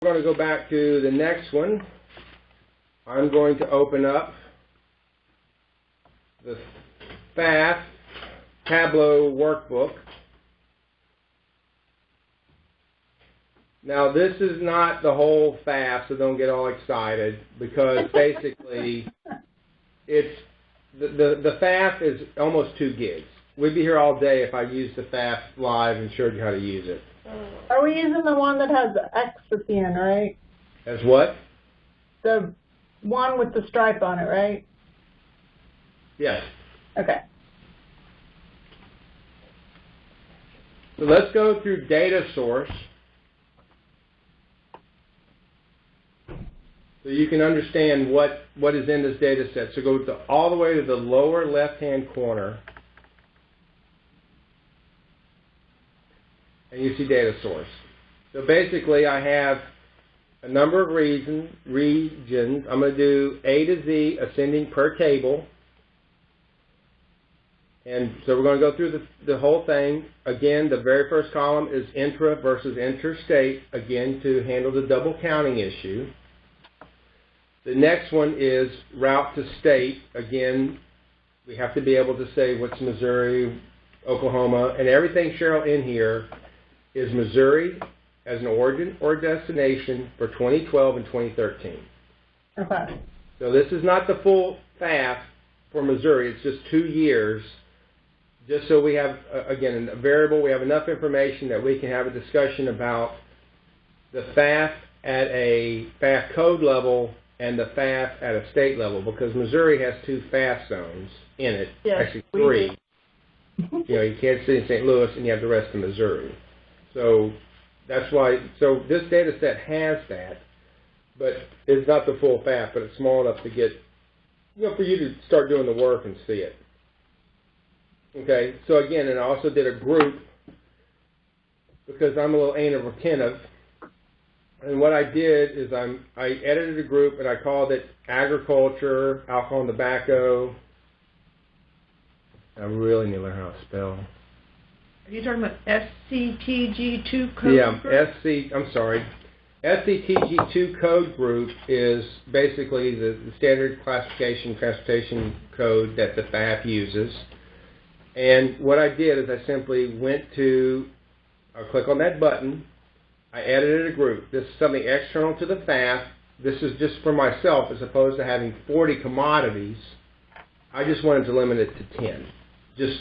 We're going to go back to the next one. I'm going to open up the FAF Tableau workbook. Now this is not the whole FAF, so don't get all excited, because basically it's the FAF is almost 2 gigs. We'd be here all day if I used the FAF live and showed you how to use it. Are we using the one that has the X at the end, right? As what? The one with the stripe on it, right? Yes. Okay. So let's go through data source so you can understand what is in this data set. So go all the way to the lower left-hand corner, and you see data source. So basically I have a number of regions. I'm going to do A to Z ascending per table. And so we're going to go through the whole thing. Again, the very first column is intra versus interstate, again, to handle the double counting issue. The next one is route to state. Again, we have to be able to say what's Missouri, Oklahoma, and everything, Cheryl, in here is Missouri as an origin or destination for 2012 and 2013. Okay. So this is not the full FAF for Missouri. It's just 2 years. Just so we have, again, a variable, we have enough information that we can have a discussion about the FAF at a FAF code level and the FAF at a state level, because Missouri has 2 FAF zones in it, yes, actually 3. You know, you can't see in St. Louis and you have the rest of Missouri. So that's why, so this data set has that, but it's not the full FAF, but it's small enough to get, you know, for you to start doing the work and see it. Okay, so again, and I also did a group because I'm a little anal retentive. And what I did is I edited a group and I called it agriculture, alcohol and tobacco. I really need to learn how to spell. Are you talking about SCTG2 code? Yeah, I'm sorry. SCTG2 code group is basically the standard classification transportation code that the FAF uses. And what I did is I simply went to, I'll click on that button, I edited a group. This is something external to the FAF. This is just for myself as opposed to having 40 commodities. I just wanted to limit it to 10. Just,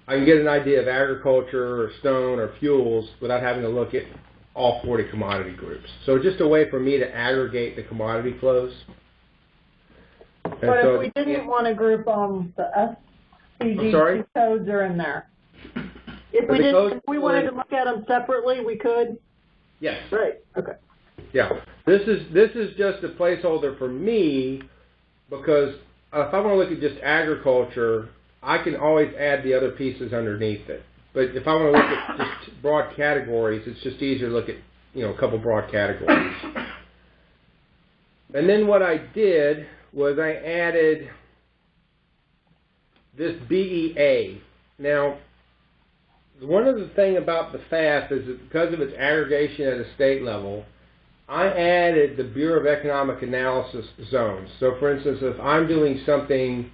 I can get an idea of agriculture or stone or fuels without having to look at all 40 commodity groups. So just a way for me to aggregate the commodity flows. And but so if we didn't want to group the SCTG codes are in there. If we wanted to look at them separately, we could? Yes. Right. Okay. Yeah. This is just a placeholder for me because if I want to look at just agriculture, I can always add the other pieces underneath it. But if I want to look at just broad categories, it's just easier to look at, you know, a couple broad categories. And then what I did was I added this BEA. Now, one of the things about the FAF is that because of its aggregation at a state level, I added the Bureau of Economic Analysis zones. So for instance, if I'm doing something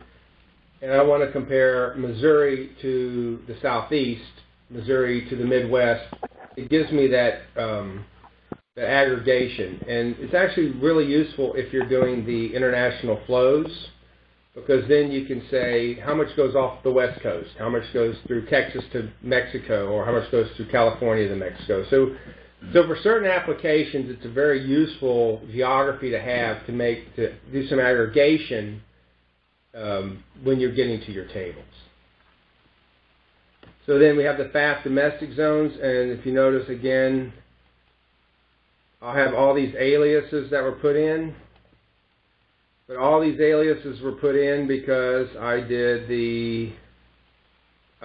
and I want to compare Missouri to the Southeast, Missouri to the Midwest, it gives me that, that aggregation. And it's actually really useful if you're doing the international flows, because then you can say how much goes off the West Coast, how much goes through Texas to Mexico, or how much goes through California to Mexico. So for certain applications, it's a very useful geography to have to do some aggregation when you're getting to your tables. So then we have the FAF domestic zones, and if you notice again, I'll have all these aliases that were put in. But all these aliases were put in because I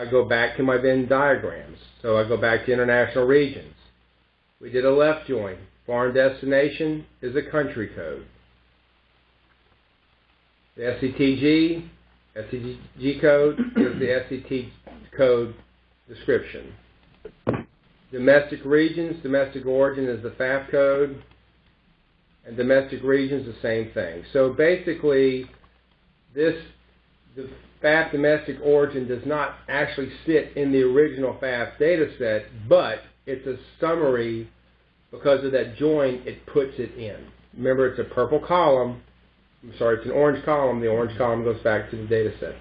go back to my Venn diagrams. So I go back to international regions. We did a left join. Foreign destination is a country code. The SCTG code is the SCT code description. Domestic regions, domestic origin is the FAF code, and domestic regions the same thing. So basically, the FAF domestic origin does not actually sit in the original FAF data set, but it's a summary because of that join, it puts it in. Remember, it's a purple column. I'm sorry, it's an orange column. The orange column goes back to the data set.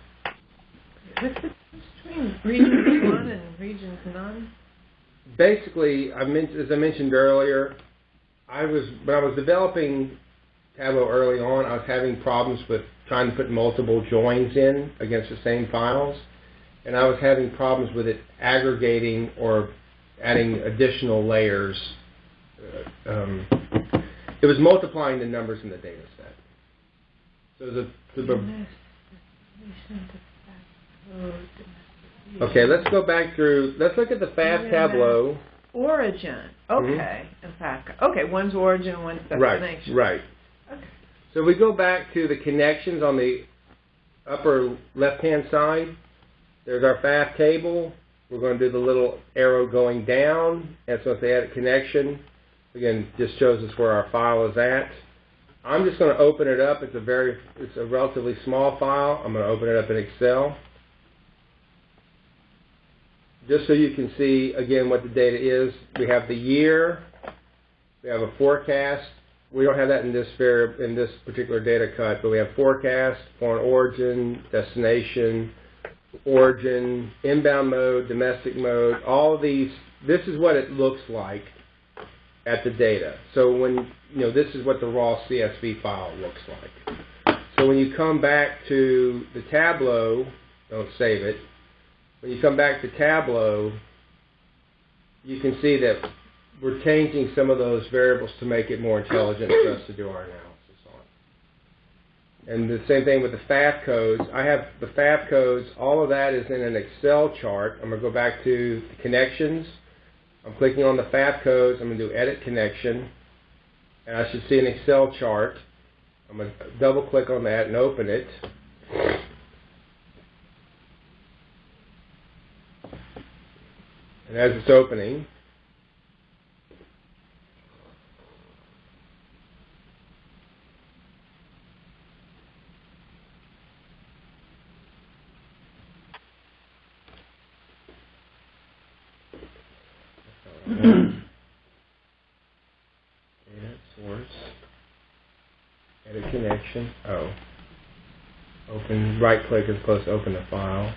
What's the difference between regions 1 and regions none? Basically, as I mentioned earlier, when I was developing Tableau early on, I was having problems with trying to put multiple joins in against the same files, and I was having problems with it aggregating or adding additional layers. It was multiplying the numbers in the data set. So okay, let's go back through. Let's look at the FAF Tableau. Origin. Okay. And FAF. Okay, one's origin, one's destination. Right. Okay. So we go back to the connections on the upper left-hand side. There's our FAF table. We're going to do the little arrow going down. And so if they add a connection, again, just shows us where our file is at. I'm just going to open it up. It's a relatively small file. I'm going to open it up in Excel. Just so you can see, again, what the data is. We have the year. We have a forecast. We don't have that in this particular data cut, but we have forecast, foreign origin, destination, origin, inbound mode, domestic mode. All of these, this is what it looks like at the data. So when, this is what the raw CSV file looks like. So when you come back to the Tableau, don't save it. When you come back to Tableau, you can see that we're changing some of those variables to make it more intelligent for us to do our analysis on. And the same thing with the FAF codes. I have the FAF codes. All of that is in an Excel chart. I'm going to go back to the connections. I'm clicking on the FAF codes. I'm going to do Edit Connection. And I should see an Excel chart. I'm going to double click on that and open it. And as it's opening, data source, edit connection. Open, right click as opposed to open the file.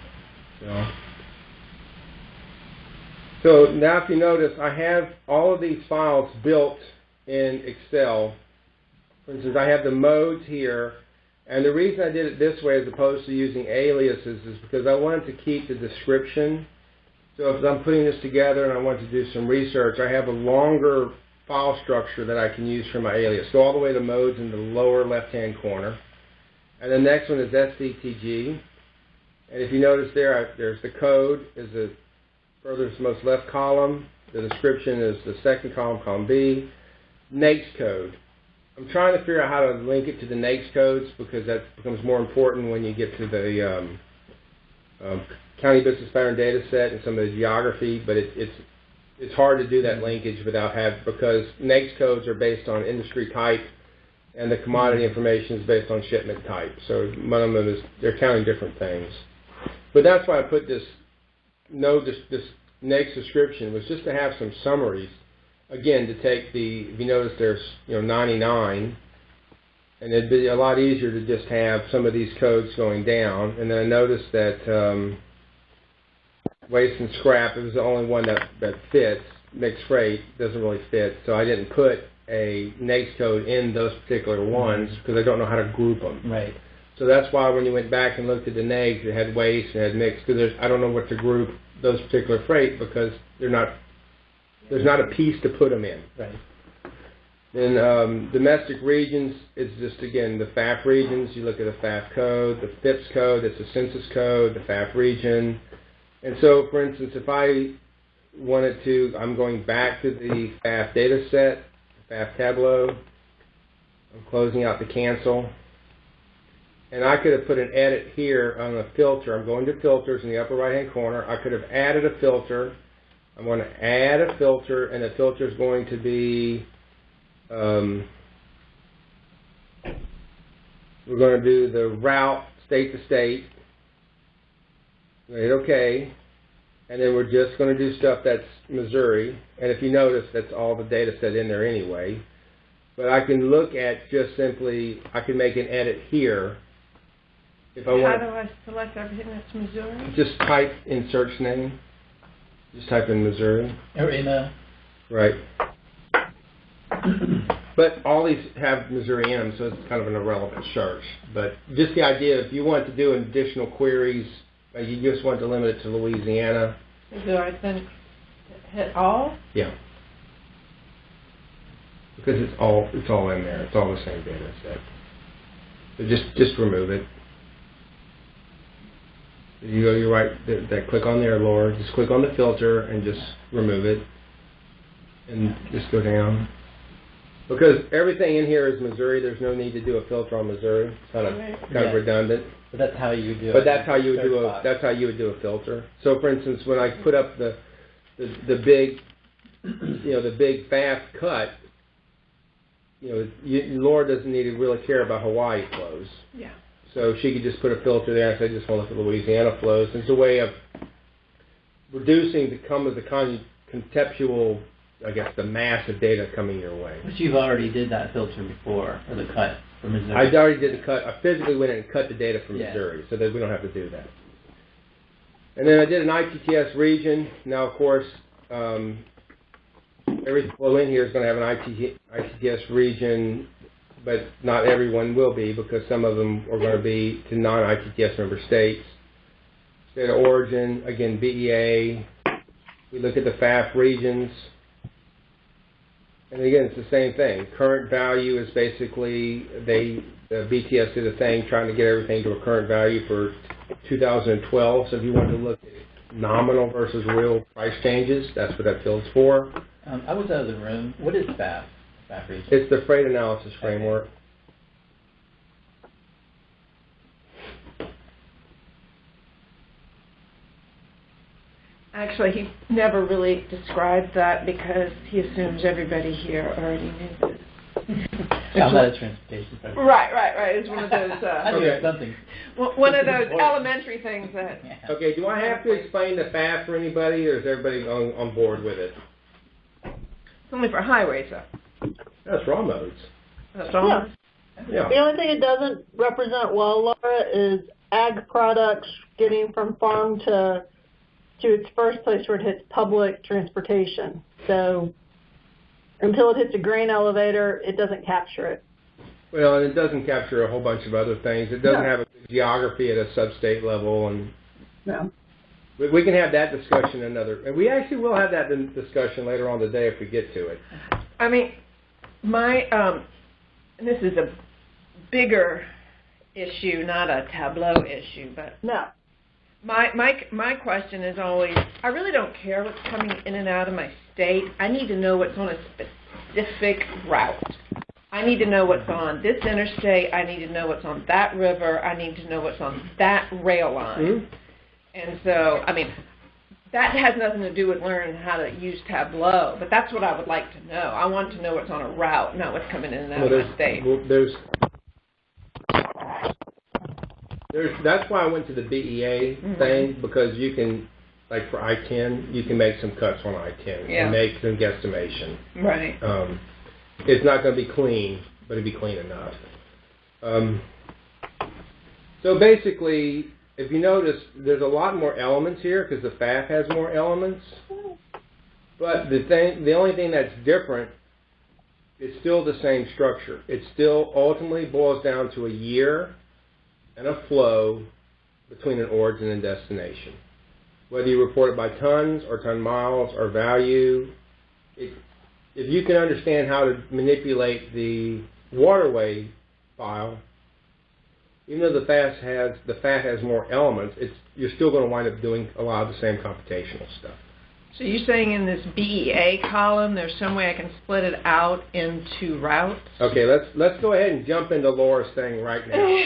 So now if you notice, I have all of these files built in Excel. For instance, I have the modes here, and the reason I did it this way as opposed to using aliases is because I wanted to keep the description. So if I'm putting this together and I want to do some research, I have a longer file structure that I can use for my alias. So all the way to modes in the lower left-hand corner. And the next one is SCTG. And if you notice there's the code is the furthest most left column. The description is the second column, column B. NAICS code. I'm trying to figure out how to link it to the NAICS codes because that becomes more important when you get to the county business pattern data set and some of the geography, but it's hard to do that linkage because NAICS codes are based on industry type and the commodity information is based on shipment type. So one of them they're counting different things. But that's why I put this NAICS description was just to have some summaries. Again, to take if you notice there's 99, and it'd be a lot easier to just have some of these codes going down. And then I noticed that waste and scrap, it was the only one that fits. Mixed freight doesn't really fit, so I didn't put a NAICS code in those particular ones because I don't know how to group them. Right. So that's why when you went back and looked at the NAICS, it had waste and it had mixed, because I don't know what to group those particular freight because there's not a piece to put them in. Right. Then domestic regions is just, again, the FAF regions. You look at the FAF code, the FIPS code, it's a census code, the FAF region. And so, for instance, if I wanted to, I'm going back to the FAF data set, the FAF Tableau. I'm closing out the cancel. And I could have put an edit here on a filter. I'm going to filters in the upper right-hand corner. I could have added a filter. I'm going to add a filter, and the filter is going to be, we're going to do the route state to state. Hit OK. And then we're just going to do stuff that's Missouri. And if you notice, that's all the data set in there anyway. But I can look at just simply, I can make an edit here. If I want. How do I select everything that's Missouri? Just type in search name. Just type in Missouri. Or in a. Right. But all these have Missouri in them, so it's kind of an irrelevant search. But just the idea, if you want to do additional queries, you just want to limit it to Louisiana. Do I then hit all? Yeah. Because it's all in there. It's all the same data set. So just remove it. You right that click on there, Laura. Just click on the filter and just remove it, and just go down. Because everything in here is Missouri. There's no need to do a filter on Missouri. It's kind of redundant. But that's how you do it. But that's how you would do a filter. So, for instance, when I put up the big, the big FAF cut, Laura doesn't need to really care about Hawaii flows. Yeah. So she could just put a filter there and say, I just want to look at Louisiana flows. It's a way of reducing the conceptual, I guess, the mass of data coming your way. But you've already did that filter before, or the cut from Missouri. I already did the cut. I physically went in and cut the data from Missouri, so that we don't have to do that. And then I did an ITTS region. Now, of course, every flow in here is going to have an ITTS region, but not everyone will be, because some of them are going to be to non-ITTS member states. State of origin, again, BEA. We look at the FAF regions. And again, it's the same thing. Current value is basically, the BTS did a thing trying to get everything to a current value for 2012. So if you want to look at nominal versus real price changes, that's what that field's for. I was out of the room. What is FAF? FAF region? It's the freight analysis framework. Actually, he never really described that because he assumes everybody here already knew this. I'm not a transportation person. Right. It's one of those. I knew something. One of those elementary things that. Yeah. Okay, do I have to explain the FAF for anybody, or is everybody on board with it? It's only for highways, though. That's raw modes. That's all. Yeah. The only thing it doesn't represent well, Laura, is ag products getting from farm to its first place where it hits public transportation. So until it hits a grain elevator, it doesn't capture it. Well, and it doesn't capture a whole bunch of other things. It doesn't have a geography at a sub-state level, and we can have that discussion and we actually will have that discussion later on today if we get to it. I mean, this is a bigger issue, not a Tableau issue, but my question is always, I really don't care what's coming in and out of my state. I need to know what's on a specific route. I need to know what's on this interstate. I need to know what's on that river. I need to know what's on that rail line. Mm-hmm. And so, I mean, that has nothing to do with learning how to use Tableau, but that's what I would like to know. I want to know what's on a route, not what's coming in and out of my state. That's why I went to the BEA thing, because you can, like for I-10, you can make some cuts on I-10 and make some guesstimation. Right. It's not going to be clean, but it'll be clean enough. So basically, if you notice, there's a lot more elements here because the FAF has more elements. But the only thing that's different, it's still the same structure. It still ultimately boils down to a year and a flow between an origin and destination. Whether you report it by tons or ton miles or value, if you can understand how to manipulate the waterway file, even though the FAF has more elements, you're still going to wind up doing a lot of the same computational stuff. So you're saying in this BEA column, there's some way I can split it out into routes? Okay, let's go ahead and jump into Laura's thing right now.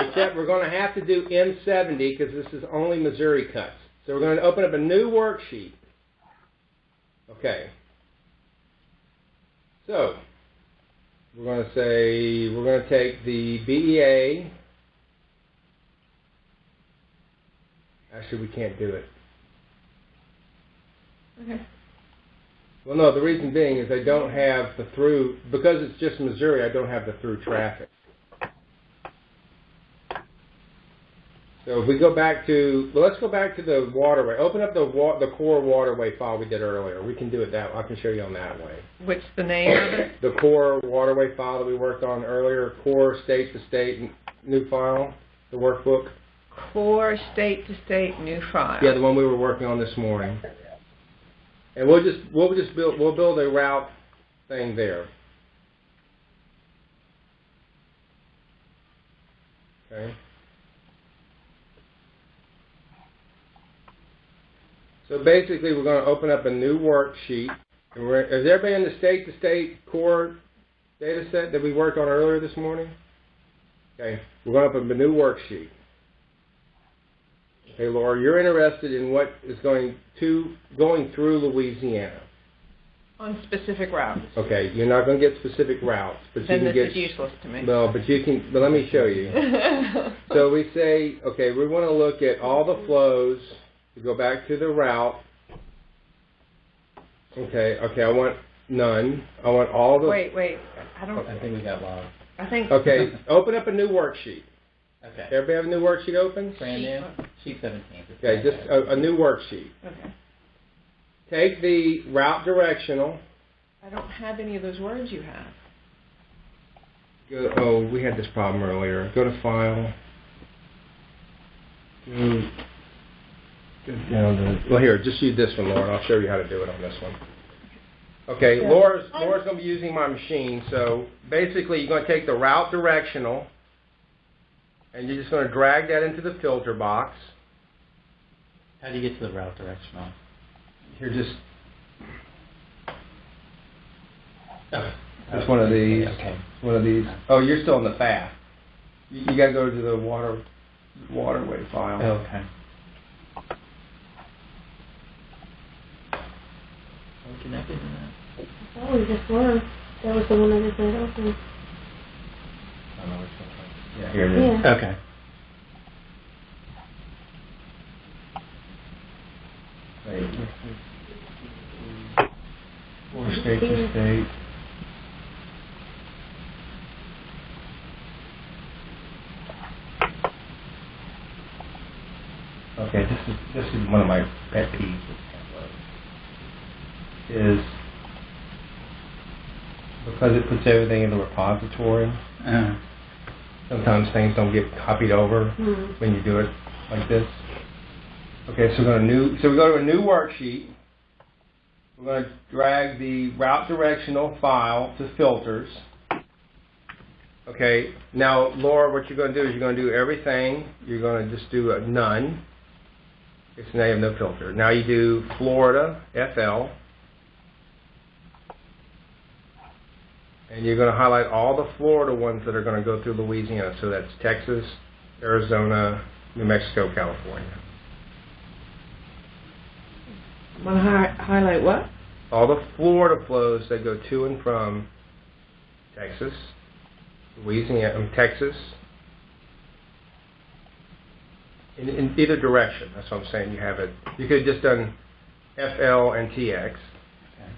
Except we're going to have to do M70 because this is only Missouri cuts. So we're going to open up a new worksheet. Okay. So we're going to say we're going to take the BEA. Actually, we can't do it. Okay. Well, no, the reason being is I don't have the through, because it's just Missouri, I don't have the through traffic. So if we go back to, well, let's go back to the waterway. Open up the core waterway file we did earlier. We can do it that way. I can show you on that way. What's the name of it? The core waterway file that we worked on earlier, core state to state new file, the workbook. Core state to state new file. Yeah, the one we were working on this morning. And we'll build a route thing there. Okay. So basically, we're going to open up a new worksheet. And is everybody in the state-to-state core data set that we worked on earlier this morning? Okay. We're going to open up a new worksheet. Okay, Laura, you're interested in what is going through Louisiana. On specific routes. Okay, you're not going to get specific routes, but then you can get. This is useless to me. No, but you can. But let me show you. So we say, okay, we want to look at all the flows. We go back to the route. Okay, I want none. I want all the. Wait. I think we got lost. I think. Okay, open up a new worksheet. Okay. Everybody have a new worksheet open? Brand new. Sheet 17. Okay, just a new worksheet. Okay. Take the route directional. I don't have any of those words you have. Oh, we had this problem earlier. Go to File. Go down to, well, here, just use this one, Laura. I'll show you how to do it on this one. Okay, Laura's going to be using my machine. So basically, you're going to take the route directional, and you're just going to drag that into the filter box. How do you get to the route directional? Here, just it's one of these. Okay. One of these. Oh, you're still in the FAF. You got to go to the waterway file. Okay. How can I get in that? Oh, we just were. That was the one that had open. I don't know which one. Yeah, here it is. Yeah. Okay. Wait. Or state to state. Okay, this is one of my pet peeves with Tableau. Is because it puts everything in the repository. Sometimes things don't get copied over when you do it like this. Okay, so we go to a new worksheet. We're going to drag the route directional file to filters. Okay, now Laura, what you're going to do is you're going to do everything. You're going to just do a none. It's now you have no filter. Now you do Florida, FL. And you're going to highlight all the Florida ones that are going to go through Louisiana. So that's Texas, Arizona, New Mexico, California. Want to highlight what? All the Florida flows that go to and from Texas, Louisiana, Texas, in either direction. That's what I'm saying. You have it. You could have just done FL and TX. Okay.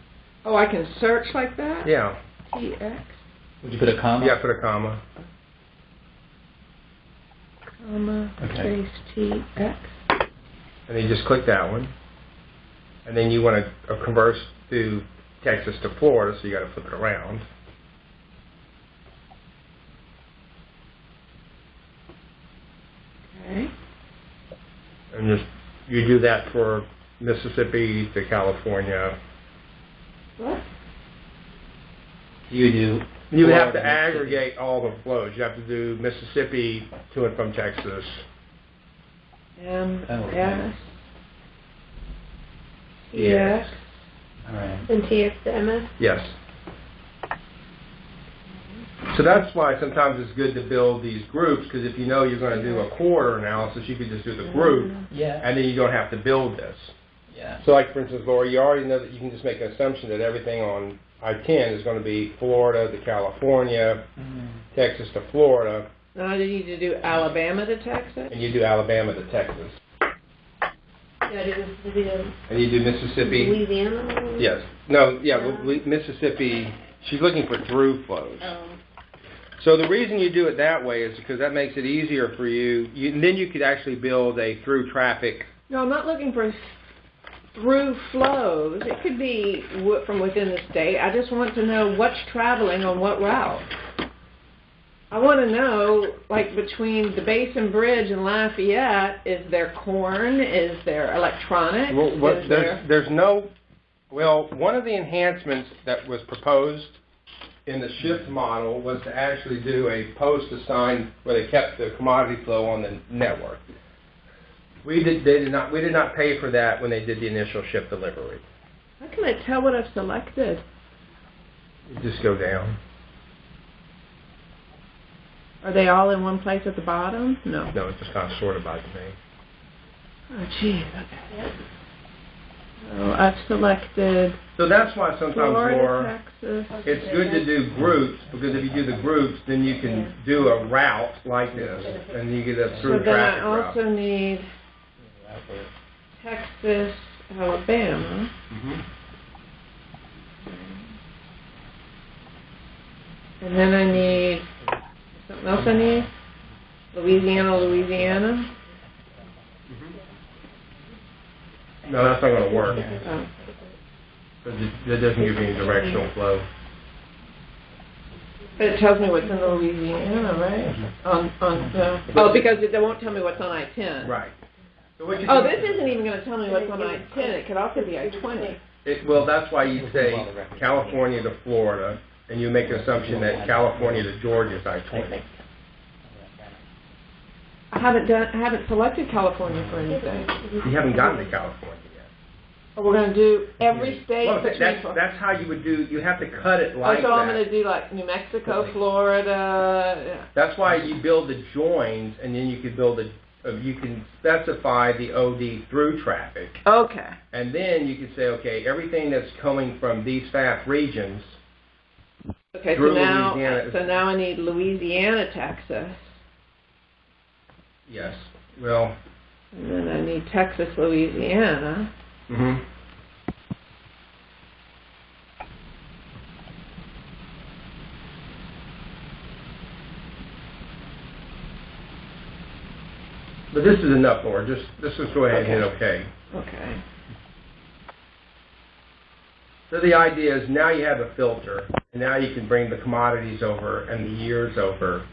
Oh, I can search like that? Yeah. TX. Would you put a comma? Yeah, put a comma. Comma, Okay. space, TX. And then you just click that one. And then you want to convert to Texas to Florida, so you got to flip it around. Okay. And you do that for Mississippi to California. What? You do. You would have Florida, to aggregate all the flows. You have to do Mississippi to and from Texas. MS. Yes. All right. And TX to MS. Yes. So that's why sometimes it's good to build these groups, because if you know you're going to do a quarter analysis, you could just do the group, and then you don't have to build this. Yeah. So like, for instance, Laura, you already know that you can just make an assumption that everything on I-10 is going to be Florida to California, Texas to Florida. Now, do you need to do Alabama to Texas? And you do Alabama to Texas. Yeah, do Mississippi. And you do Mississippi. Louisiana. Yes. No, yeah, Mississippi, she's looking for through flows. So the reason you do it that way is because that makes it easier for you. And then you could actually build a through traffic. No, I'm not looking for through flows. It could be from within the state. I just want to know what's traveling on what route. I want to know, like, between the Basin Bridge and Lafayette, is there corn? Is there electronics? Well, there's no. Well, one of the enhancements that was proposed in the shift model was to actually do a post assigned where they kept the commodity flow on the network. We did not pay for that when they did the initial shift delivery. How can I tell what I've selected? You just go down. Are they all in one place at the bottom? No. No, it's just kind of sorted by the name. Oh, geez. Okay. So I've selected So that's why sometimes, Florida, Laura, Texas. it's good to do groups, because if you do the groups, then you can do a route like this, and you get a through So then I traffic also route. need Texas, Alabama. And then I need something else I need. Louisiana. No, that's not going to work. Oh. Because it doesn't give you any directional flow. But it tells me what's in Louisiana, right? Oh, because they won't tell me what's on I-10. Right. So what you Oh, do- this isn't even going to tell me what's on I-10. It could also be I-20. Well, that's why you say California to Florida, and you make an assumption that California to Georgia is I-20. I haven't selected California for anything. You haven't gotten to California yet. Oh, we're going to do every state. Well, between that's how you would do. You have to cut it like so that. I'm going to do like New Mexico, Florida. Yeah. That's why you build the joins, and then you could build you can specify the OD through traffic. Okay. And then you could say, okay, everything that's coming from these FAF regions. Okay. Through So Louisiana. now I need Louisiana, Texas, Yes. Well. and then I need Texas, Louisiana. Mm-hmm. But this is enough, Laura. Let's just go ahead and hit OK. Okay. So the idea is now you have a filter, and now you can bring the commodities over and the years over,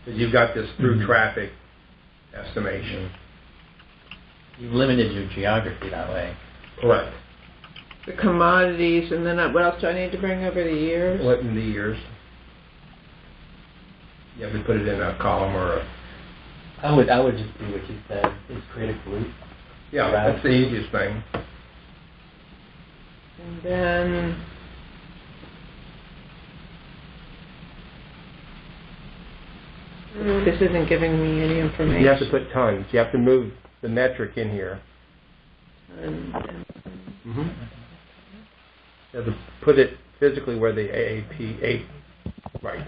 because you've got this through traffic estimation. You've limited your geography that way. Correct. The commodities, and then what else do I need to bring over the years? What in the years? You have to put it in a column or a... I would just do what you said, is create a group. Yeah, that's the easiest thing. And then this isn't giving me any information. You have to put tons. You have to move the metric in here. Mm-hmm. You have to put it physically where the AAP, right.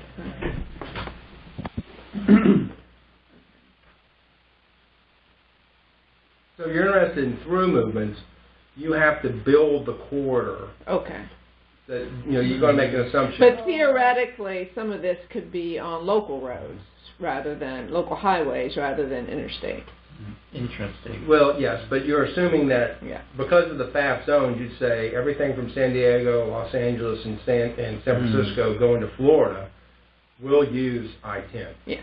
So if you're interested in through movements, you have to build the corridor. Okay. That, you're going to make an assumption. But theoretically, some of this could be on local roads rather than local highways rather than interstate. Interesting. Well, yes, but you're assuming that Yeah. because of the FAF zones, you'd say everything from San Diego, Los Angeles, and San Francisco going to Florida will use I-10. Yeah.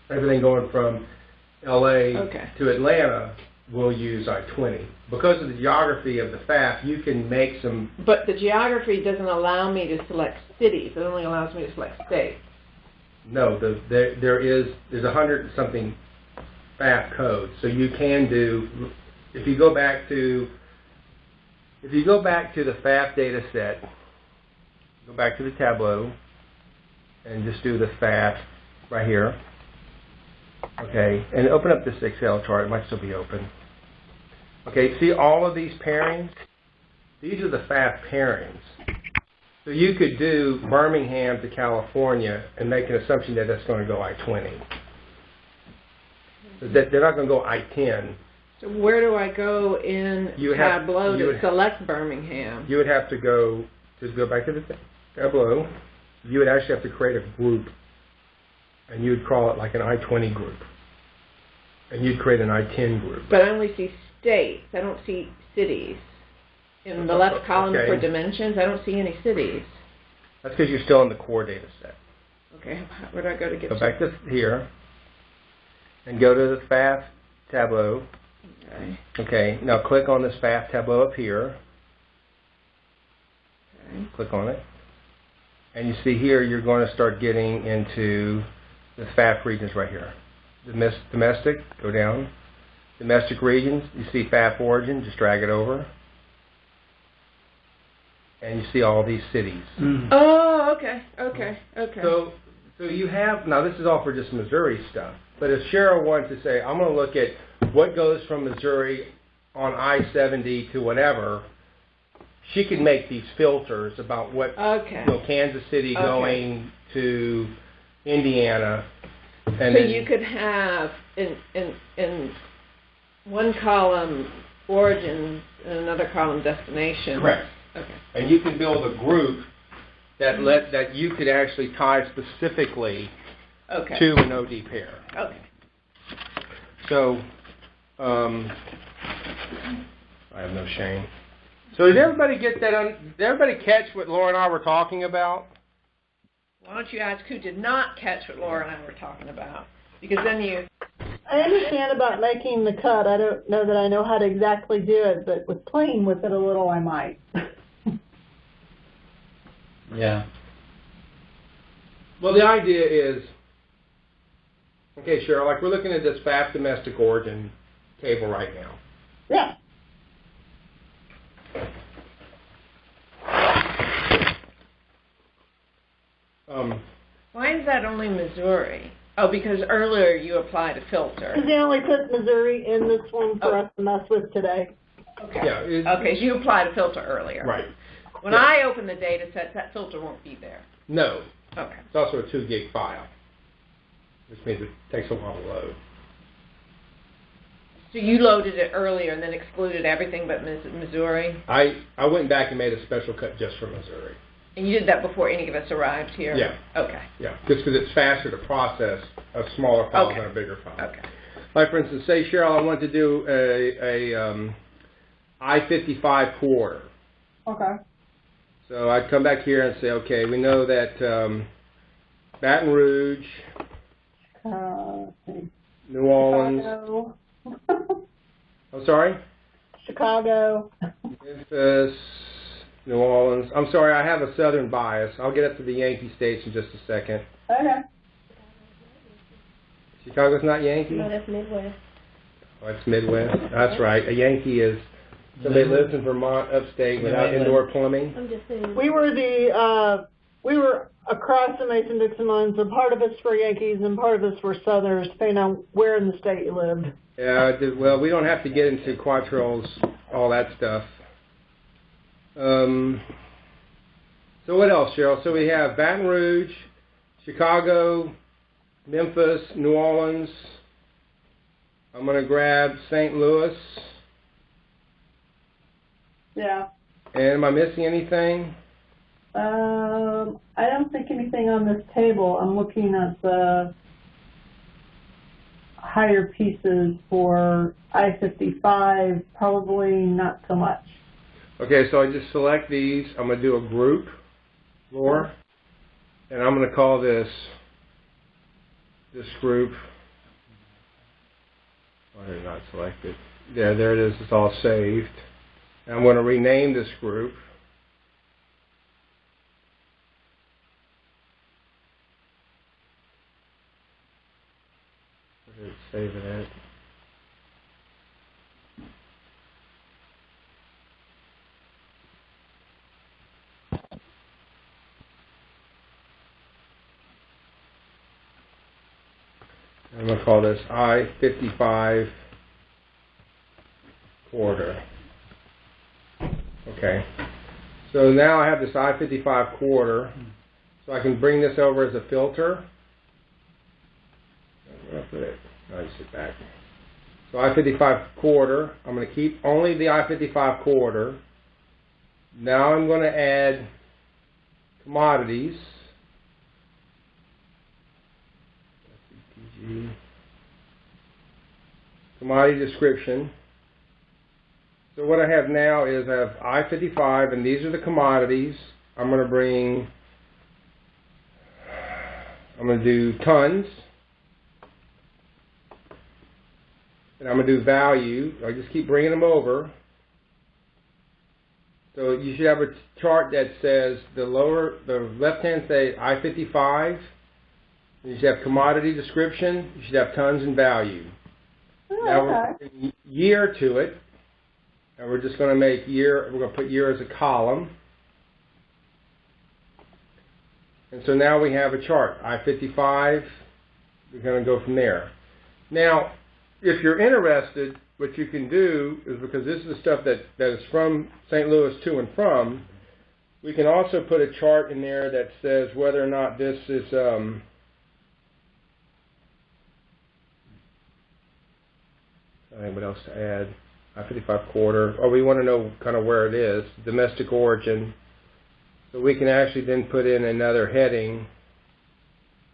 Everything going from L.A. Okay. to Atlanta will use I-20. Because of the geography of the FAF, you can make some... But the geography doesn't allow me to select cities. It only allows me to select states. No, there's 100-something FAF codes, so you can do. If you go back to the FAF data set, go back to the Tableau, and just do the FAF right here. Okay, and open up this Excel chart. It might still be open. Okay, see all of these pairings? These are the FAF pairings. So you could do Birmingham to California and make an assumption that that's going to go I-20. They're not going to go I-10. So where do I go in Tableau to select Birmingham? You would have to go back to the Tableau. You would actually have to create a group, and you would call it like an I-20 group, and you'd create an I-10 group. But I only see states. I don't see cities. In the left column for dimensions, I don't see any cities. That's because you're still in the core data set. Okay, where do I go to get Go back to here, and go to the FAF Tableau. Okay. Okay, now click on this FAF Tableau up here. Okay. Click on it. And you see here you're going to start getting into the FAF regions right here. Domestic, go down. Domestic regions, you see FAF origin, just drag it over. And you see all these cities. Mm. Oh, okay. So you have, now this is all for just Missouri stuff, but if Cheryl wanted to say, I'm going to look at what goes from Missouri on I-70 to whatever, she could make these filters about what, Kansas City going to Indiana. And so you could have in one column origins and another column destination. Correct. Okay. And you can build a group that you could actually tie specifically to an OD pair. Okay. So, I have no shame. So did everybody get that? Did everybody catch what Laura and I were talking about? Why don't you ask who did not catch what Laura and I were talking about? Because then you... I understand about making the cut. I don't know that I know how to exactly do it, but with playing with it a little, I might. Yeah. Well, the idea is, okay, Cheryl, like we're looking at this FAF domestic origin table right now. Yeah. Why is that only Missouri? Oh, because earlier you applied a filter. Because they only put Missouri in this one for us to mess with today. Okay. Yeah, okay, so you applied a filter earlier. Right. When I open the data sets, that filter won't be there. No. Okay. It's also a 2 gig file, which means it takes a while to load. So you loaded it earlier and then excluded everything but Missouri? I went back and made a special cut just for Missouri. And you did that before any of us arrived here? Yeah. Okay. Yeah, just because it's faster to process a smaller file than a bigger file. Okay. Like, for instance, say, Cheryl, I want to do a I-55 quarter. Okay. So I'd come back here and say, okay, we know that Baton Rouge, New Orleans. Chicago. I'm sorry? Chicago. Memphis, New Orleans. I'm sorry, I have a southern bias. I'll get up to the Yankee states in just a second. Okay. Chicago's not Yankee? No, that's Midwest. Oh, it's Midwest. That's right. A Yankee is somebody lives in Vermont, upstate, without indoor plumbing. I'm just saying. We were across the Mason-Dixon line, so part of it's for Yankees and part of it's for Southerners, depending on where in the state you lived. Yeah, well, we don't have to get into quatrails, all that stuff. So what else, Cheryl? So we have Baton Rouge, Chicago, Memphis, New Orleans. I'm going to grab St. Louis. Yeah. And am I missing anything? I don't think anything on this table. I'm looking at the higher pieces for I-55, probably not so much. Okay, so I just select these. I'm going to do a group, Laura, and I'm going to call this group. I did not select it. There it is. It's all saved. And I'm going to rename this group. Where did it save it at? I'm going to call this I-55 quarter. Okay. So now I have this I-55 quarter, so I can bring this over as a filter. Where did I put it? Oh, you sit back. So I-55 quarter, I'm going to keep only the I-55 quarter. Now I'm going to add commodities. Commodity description. So what I have now is I have I-55, and these are the commodities. I'm going to do tons. And I'm going to do value. I just keep bringing them over. So you should have a chart that says the left-hand say I-55. You should have commodity description. You should have tons and value. Oh, Now okay. we're putting year to it. And we're just going to make year, we're going to put year as a column. And so now we have a chart. I-55, we're going to go from there. Now, if you're interested, what you can do is, because this is the stuff that is from St. Louis to and from, we can also put a chart in there that says whether or not this is, I think what else to add. I-55 quarter, or we want to know kind of where it is, domestic origin. So we can actually then put in another heading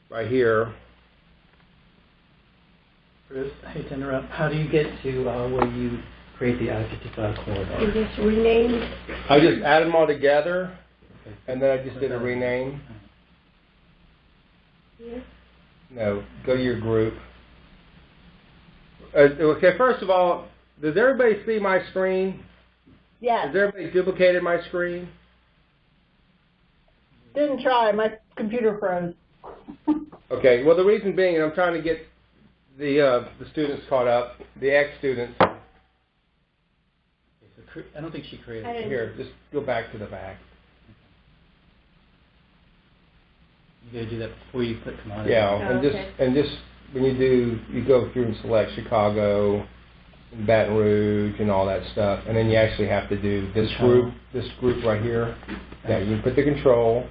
right here. Bruce, I hate to interrupt. How do you get to where you create the I-55 corridor? You just renamed. I just added them all together, and then I just did a rename. Here. No, go to your group. Okay, first of all, does everybody see my screen? Yes. Has everybody duplicated my screen? Didn't try. My computer froze. Okay, well the reason being, I'm trying to get the students caught up, the ex-students. I don't think she created it. Here, just go back to the back. You gotta do that before you put commodities. Yeah, Oh, okay. and just when you do, you go through and select Chicago, and Baton Rouge, and all that stuff, and then you actually have to do this group right here. Yeah, you put the control,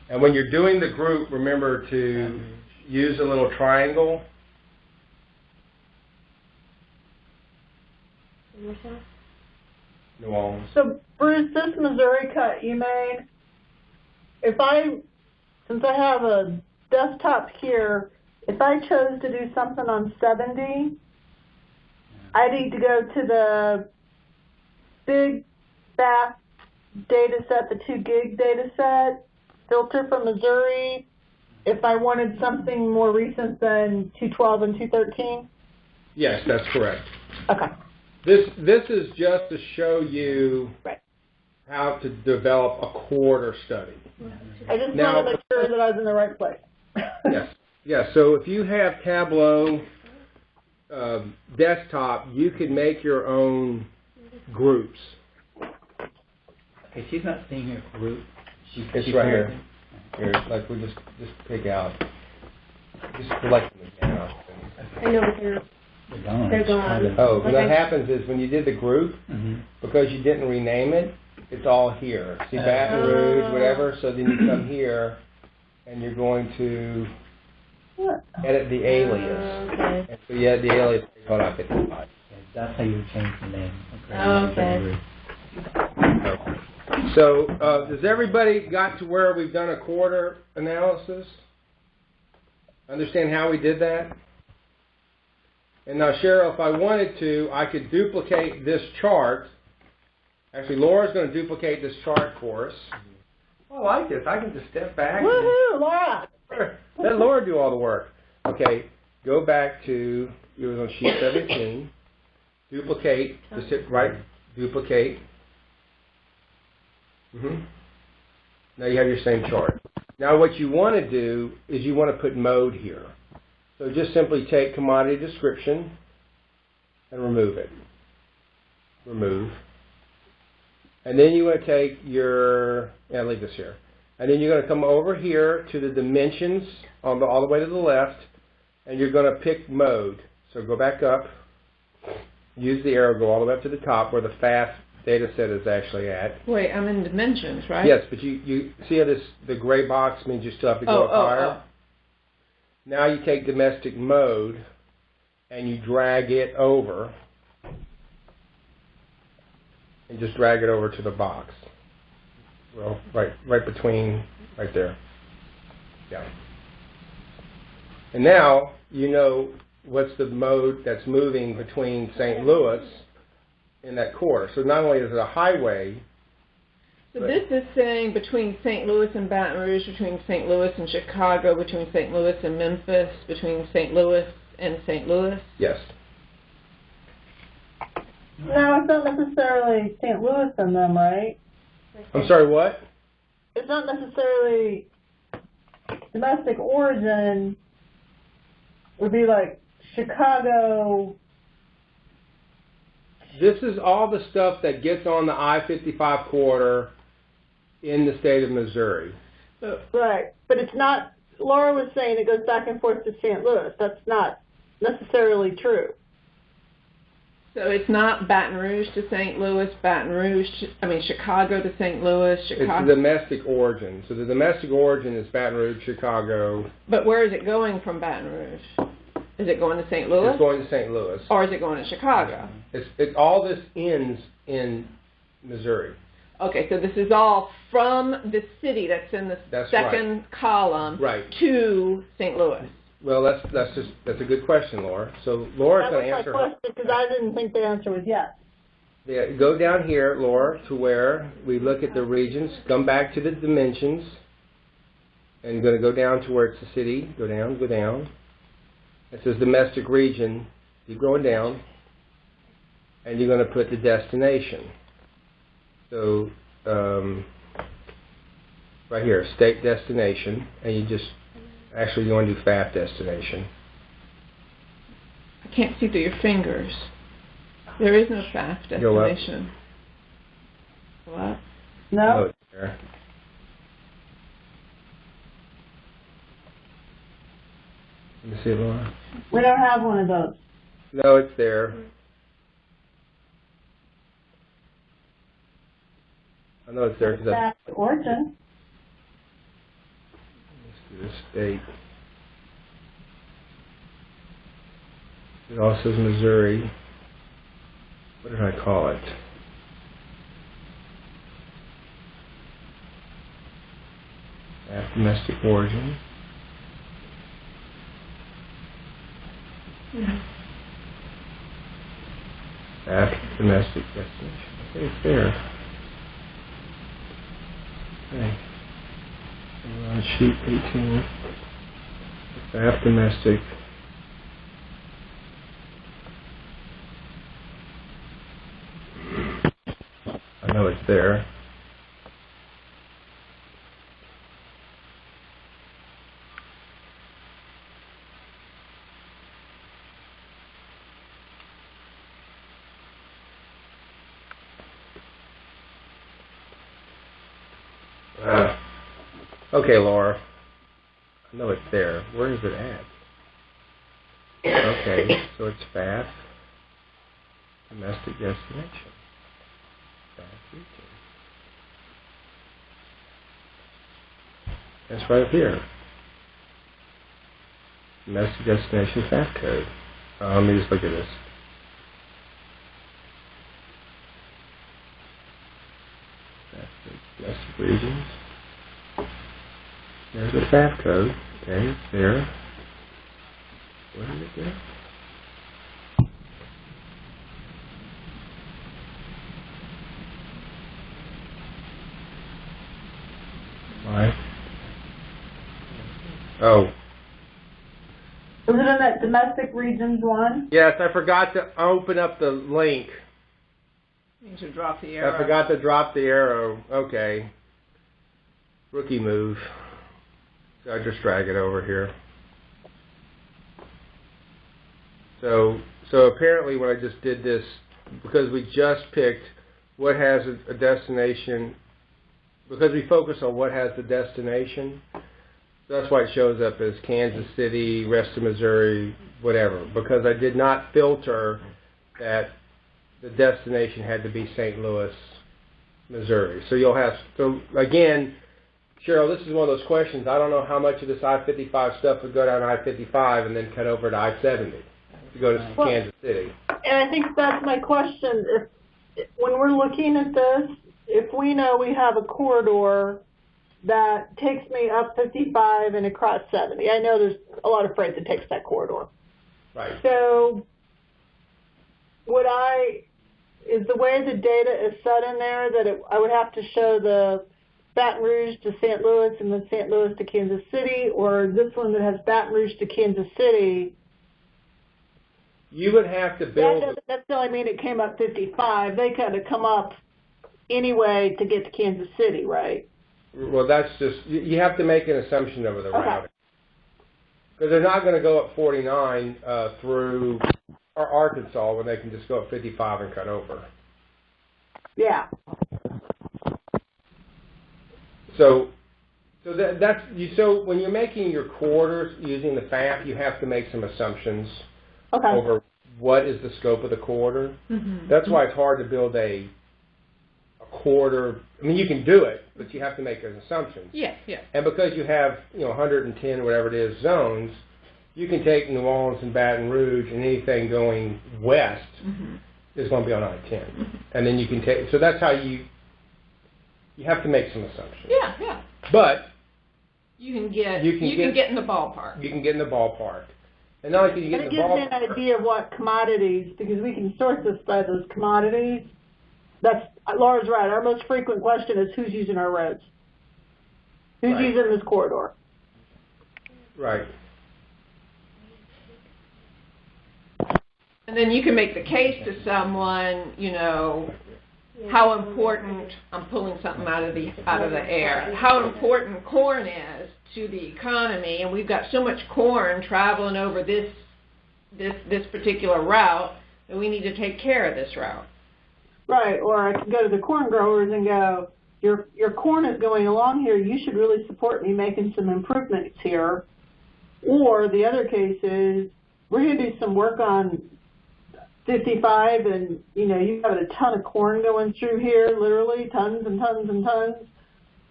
and when you're doing the group, remember to use a little triangle. New Orleans. So, Bruce, this Missouri cut you made, since I have a desktop here, if I chose to do something on 70, I need to go to the big FAF data set, the 2 gig data set, filter for Missouri, if I wanted something more recent than 212 and 213? Yes, that's correct. Okay. This is just to show you how to develop a quarter study. I just Now- want to make sure that I was in the right place. Yes. Yeah, so if you have Tableau desktop, you can make your own groups. Okay, she's not seeing her group. It's right here. Here, like we just pick out. Just select them again. I know, but they're gone. They're gone. Oh, what Okay. happens is when you did the group, because you didn't rename it, it's all here. See, Baton Rouge, whatever, so then you come here, and you're going to edit the alias. Okay. And so you add the alias called I-55. Okay, that's how you change the name. Okay. So, does everybody got to where we've done a quarter analysis? Understand how we did that? And now, Cheryl, if I wanted to, I could duplicate this chart. Actually, Laura's going to duplicate this chart for us. I like this. I can just step back. Woohoo, Laura! Let Laura do all the work. Okay, go back to, it was on sheet 17. Duplicate, just hit right, duplicate. Now you have your same chart. Now what you want to do is you want to put mode here. So just simply take commodity description and remove it. Remove. And then you want to take your, leave this here. And then you're going to come over here to the dimensions all the way to the left, and you're going to pick mode. So go back up, use the arrow, go all the way up to the top where the FAF data set is actually at. Wait, I'm in dimensions, right? Yes, but you see how the gray box means you still have to go up higher? Now you take domestic mode and you drag it over and just drag it over to the box. Well, right between, right there. Yeah. And now you know what's the mode that's moving between St. Louis in that quarter. So not only is it a highway. So this is saying between St. Louis and Baton Rouge, between St. Louis and Chicago, between St. Louis and Memphis, between St. Louis and St. Louis? Yes. No, it's not necessarily St. Louis in them, right? I'm sorry, what? It's not necessarily domestic origin. Would be like Chicago. This is all the stuff that gets on the I-55 corridor in the state of Missouri. Right, but it's not. Laura was saying it goes back and forth to St. Louis. That's not necessarily true. So it's not Baton Rouge to St. Louis, Chicago to St. Louis, Chicago. It's the domestic origin. So the domestic origin is Baton Rouge, Chicago. But where is it going from Baton Rouge? Is it going to St. Louis? It's going to St. Louis. Or is it going to Chicago? All this ends in Missouri. Okay, so this is all from the city that's in the second column to St. Louis. Well, that's a good question, Laura. So Laura's going to answer. That was my question because I didn't think the answer was yes. Yeah, go down here, Laura, to where we look at the regions. Come back to the dimensions, and you're going to go down to where it's the city. Go down, go down. It says domestic region. Keep going down, and you're going to put the destination. So right here, state destination, and you just actually you want to do FAF destination. I can't see through your fingers. There is no FAF destination. What? No. Oh, it's there. Let me see, Laura. We don't have one of those. No, it's there. I know it's there because That's the origin. let's do the state. It also says Missouri. What did I call it? Domestic origin. Domestic destination. Okay, it's there. Okay. We're on sheet 18. FAF domestic. I know it's there. Okay, Laura. I know it's there. Where is it at? Okay, so it's FAF, domestic destination. FAF region. That's right up here. Domestic destination FAF code. Let me just look at this. Domestic regions. There's the FAF code. Okay, it's there. Where did it go? Why? Oh. Was it in that domestic regions one? Yes, I forgot to open up the link. You should drop the arrow. I forgot to drop the arrow. Okay. Rookie move. So I just drag it over here. So apparently when I just did this, because we just picked what has a destination, because we focus on what has the destination, So that's why it shows up as Kansas City, rest of Missouri, whatever, because I did not filter that the destination had to be St. Louis, Missouri. So you'll have, so again, Cheryl, this is one of those questions. I don't know how much of this I-55 stuff would go down I-55 and then cut over to I-70 to go to Kansas City. And I think that's my question. If, when we're looking at this, if we know we have a corridor that takes me up 55 and across 70, I know there's a lot of freight that takes that corridor. Right. So is the way the data is set in there that I would have to show the Baton Rouge to St. Louis and then St. Louis to Kansas City, or this one that has Baton Rouge to Kansas City? You would have to build. That doesn't necessarily mean it came up 55. They kind of come up anyway to get to Kansas City, right? Well, that's just, you have to make an assumption over the routing. Because they're not going to go up 49 through Arkansas when they can just go up 55 and cut over. Yeah. So when you're making your quarters using the FAF, you have to make some assumptions over what is the scope of the quarter. Mm-hmm. That's why it's hard to build a quarter. I mean, you can do it, but you have to make an assumption. Yeah, yeah. And because you have 110 whatever it is zones, you can take New Orleans and Baton Rouge, and anything going west is going to be on I-10, and then you can take. So that's how you have to make some assumptions. Yeah, yeah. But you can get in the ballpark. You can get in the ballpark. And not only can you get in the ballpark. It gives me an idea of what commodities, because we can sort this by those commodities. That's, Laura's right. Our most frequent question is who's using our roads? Who's using this corridor? Right. And then you can make the case to someone, how important, I'm pulling something out of the air, how important corn is to the economy, and we've got so much corn traveling over this particular route that we need to take care of this route. Right, or I could go to the corn growers and go, your corn is going along here, you should really support me making some improvements here. Or the other case is, we're going to do some work on 55, and you have a ton of corn going through here, literally tons and tons and tons.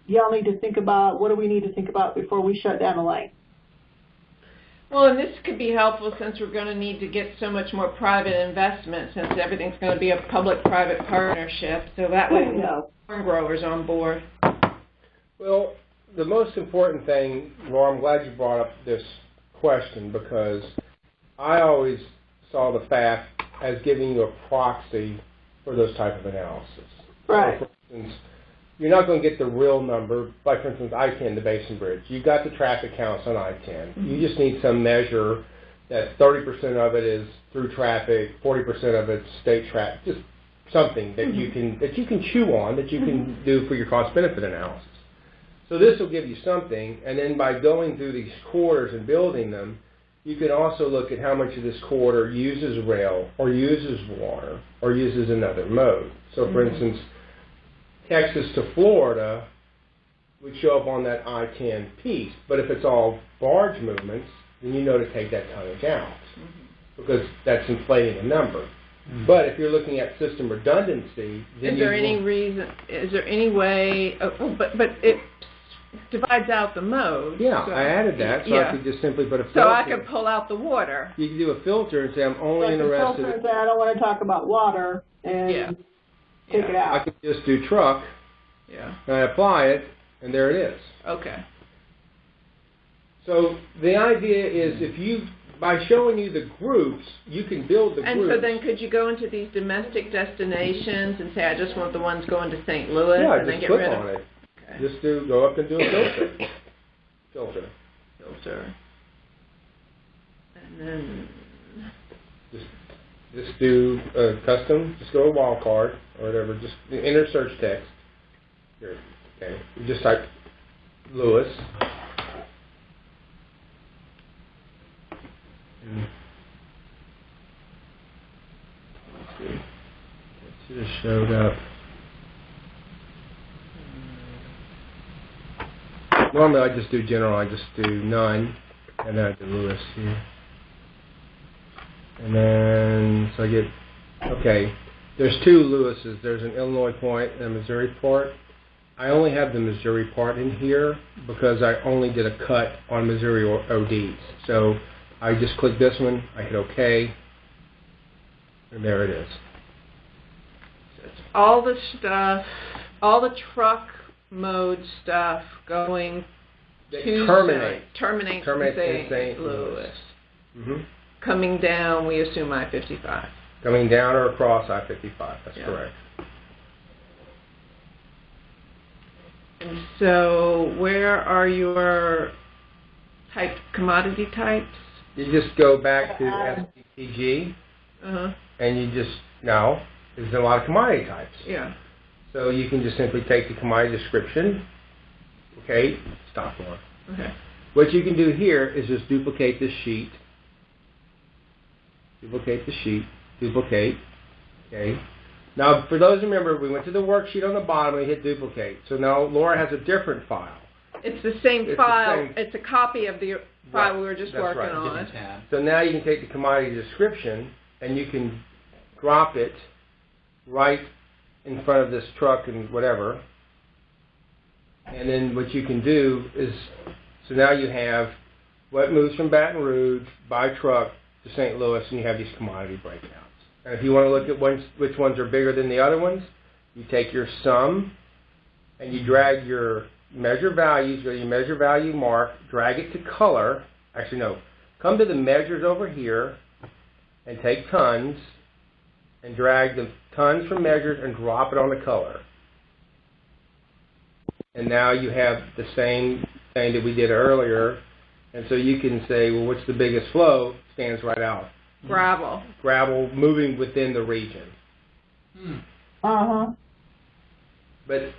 Y'all need to think about, what do we need to think about before we shut down a lane? Well, and this could be helpful since we're going to need to get so much more private investment, since everything's going to be a public-private partnership, so that way corn growers on board. Well, the most important thing, Laura, I'm glad you brought up this question, because I always saw the FAF as giving you a proxy for those type of analysis. Right. So for instance, you're not going to get the real number, like for instance I-10, the Basin Bridge. You've got the traffic counts on I-10. You just need some measure that 30% of it is through traffic, 40% of it's state traffic, just something that you can chew on, that you can do for your cost-benefit analysis. So this will give you something, and then by going through these quarters and building them, you can also look at how much of this quarter uses rail, or uses water, or uses another mode. So for instance, Texas to Florida would show up on that I-10 piece, but if it's all barge movements, then you know to take that tonnage out, because that's inflating a number. But if you're looking at system redundancy, then is there any way, but it divides out the mode. Yeah, so I added that, so I could just simply put a filter. So I could pull out the water. You can do a filter and say, I'm only interested in... I don't want to talk about water, and take it out. I could just do truck, and I apply it, and there it is. Okay. So the idea is by showing you the groups, you can build the groups. And so then could you go into these domestic destinations and say, I just want the ones going to St. Louis? Yeah, and then just get click rid on of it. Just go up and do a filter. Filter. And then... Just do custom, just go to wildcard or whatever, just enter search text. Here, okay. You just type Lewis. Let's see. It should have showed up. Normally I just do general, I just do none, and then I do Lewis here. And then, so I get, okay, there's two Lewises. There's an Illinois point and a Missouri part. I only have the Missouri part in here because I only did a cut on Missouri ODs. So I just click this one, I hit OK, and there it is. All the stuff, all the truck mode stuff going to terminate in St. Louis. Mm-hmm. Coming down, we assume I-55. Coming down or across I-55, that's correct. And so where are your commodity types? You just go back to SPTG, and you just, now, there's a lot of commodity types. Yeah. So you can just simply take the commodity description, okay, stop one. Okay. What you can do here is just duplicate this sheet, duplicate the sheet, duplicate, okay. Now, for those who remember, we went to the worksheet on the bottom and we hit duplicate. So now Laura has a different file. It's the same file. It's a copy of the file we were just working on. So now you can take the commodity description and you can drop it right in front of this truck and whatever. And then what you can do is, so now you have what moves from Baton Rouge by truck to St. Louis, and you have these commodity breakdowns. And if you want to look at which ones are bigger than the other ones, you take your sum and you drag your measure values, go to your measure value mark, drag it to color. Actually, no. Come to the measures over here and take tons and drag the tons from measures and drop it on the color. And now you have the same thing that we did earlier. And so you can say, well, what's the biggest flow? Stands right out. Gravel. Gravel moving within the region. But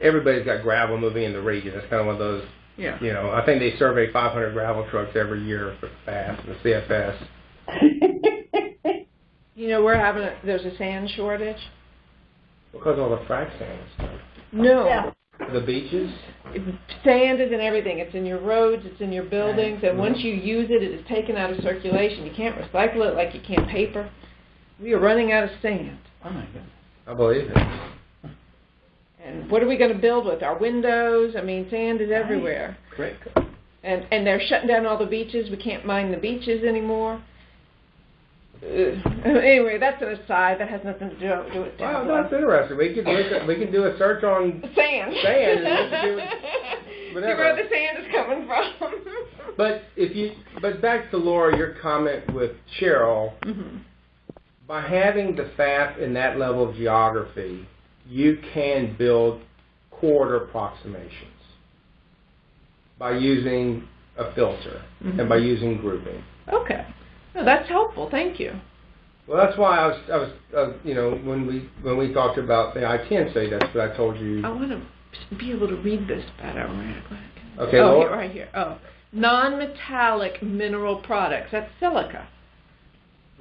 everybody's got gravel moving in the region. It's kind of one of those, you know, I think they survey 500 gravel trucks every year for FAF and the CFS. You know, there's a sand shortage. Because all the frac sand and stuff. No. Yeah. The beaches? Sand is in everything. It's in your roads, it's in your buildings, and once you use it, it is taken out of circulation. You can't recycle it like you can paper. We are running out of sand. Oh my goodness. I believe it. And what are we going to build with? Our windows? I mean, sand is everywhere. Great. And they're shutting down all the beaches. We can't mine the beaches anymore. Anyway, that's an aside. That has nothing to do with Tableau. Well, that's interesting. We can do a search on sand. Sand. And we can do whatever. See where the sand is coming from. But back to Laura, your comment with Cheryl. By having the FAF in that level of geography, you can build coordinate approximations by using a filter and by using grouping. Okay. No, that's helpful. Thank you. Well, that's why I was you know, when we talked about the I-10 study, that's what I told you. I want to be able to read this better. Okay. Oh, here, right here. Oh, non-metallic mineral products. That's silica.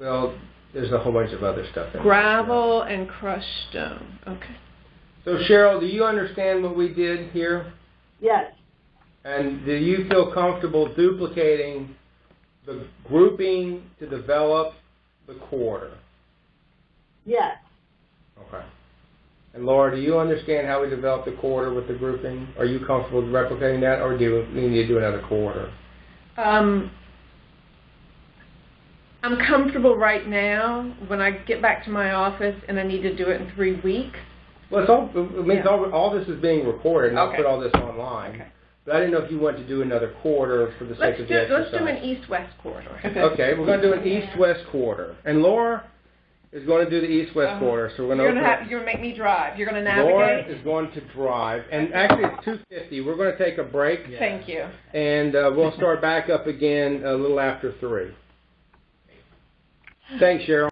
Well, there's a whole bunch of other stuff in there. Gravel and crushed stone. Okay. So, Cheryl, do you understand what we did here? Yes. And do you feel comfortable duplicating the grouping to develop the quarter? Yes. Okay. And Laura, do you understand how we develop the quarter with the grouping? Are you comfortable replicating that, or do we need to do another quarter? I'm comfortable right now. When I get back to my office and I need to do it in 3 weeks. Well, it means all this is being recorded, and I'll put all this online. Okay. But I didn't know if you want to do another quarter for the sake of the exercise. Let's do an east-west quarter. Okay, we're going to do an east-west quarter. And Laura is going to do the east-west quarter. So we're going to you're going to make me drive. You're going to navigate? Laura is going to drive. And actually, it's 2:50. We're going to take a break. Yeah. Thank you. And we'll start back up again a little after 3. Thanks, Cheryl.